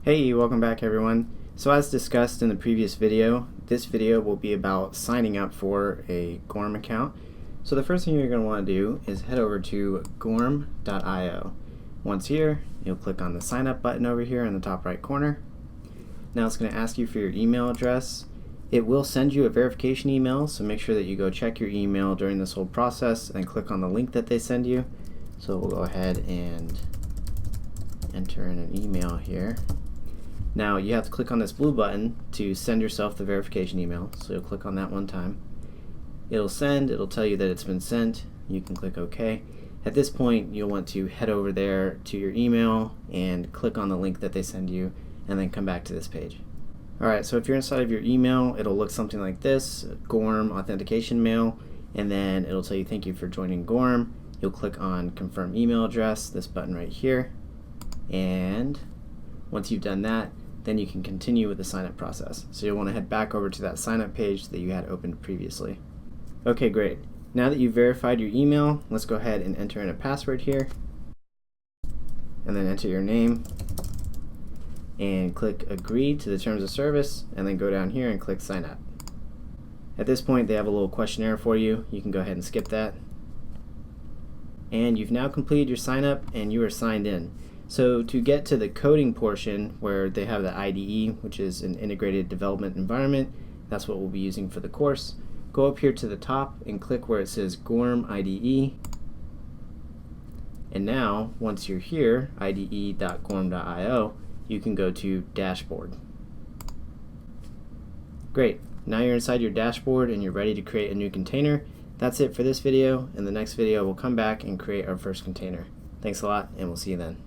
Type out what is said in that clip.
Hey, welcome back everyone. So as discussed in the previous video, this video will be about signing up for a Gorm account. So the first thing you're going to want to do is head over to gorm.io. Once here, you'll click on the sign up button over here in the top right corner. Now it's going to ask you for your email address. It will send you a verification email, so make sure that you go check your email during this whole process and click on the link that they send you. So we'll go ahead and enter in an email here. Now you have to click on this blue button to send yourself the verification email, so you'll click on that one time. It'll send, it'll tell you that it's been sent, you can click OK. At this point you'll want to head over there to your email and click on the link that they send you and then come back to this page. Alright, so if you're inside of your email, it'll look something like this, Gorm authentication mail, and then it'll tell you thank you for joining Gorm. You'll click on confirm email address, this button right here, and once you've done that, then you can continue with the sign up process. So you'll want to head back over to that sign up page that you had opened previously. Okay, great. Now that you've verified your email, let's go ahead and enter in a password here, and then enter your name, and click agree to the terms of service, and then go down here and click sign up. At this point they have a little questionnaire for you. You can go ahead and skip that. And you've now completed your sign up and you are signed in. So to get to the coding portion where they have the IDE, which is an integrated development environment, that's what we'll be using for the course. Go up here to the top and click where it says Gorm IDE. And now, once you're here, ide.gorm.io, you can go to dashboard. Great. Now you're inside your dashboard and you're ready to create a new container. That's it for this video. In the next video, we'll come back and create our first container. Thanks a lot, and we'll see you then.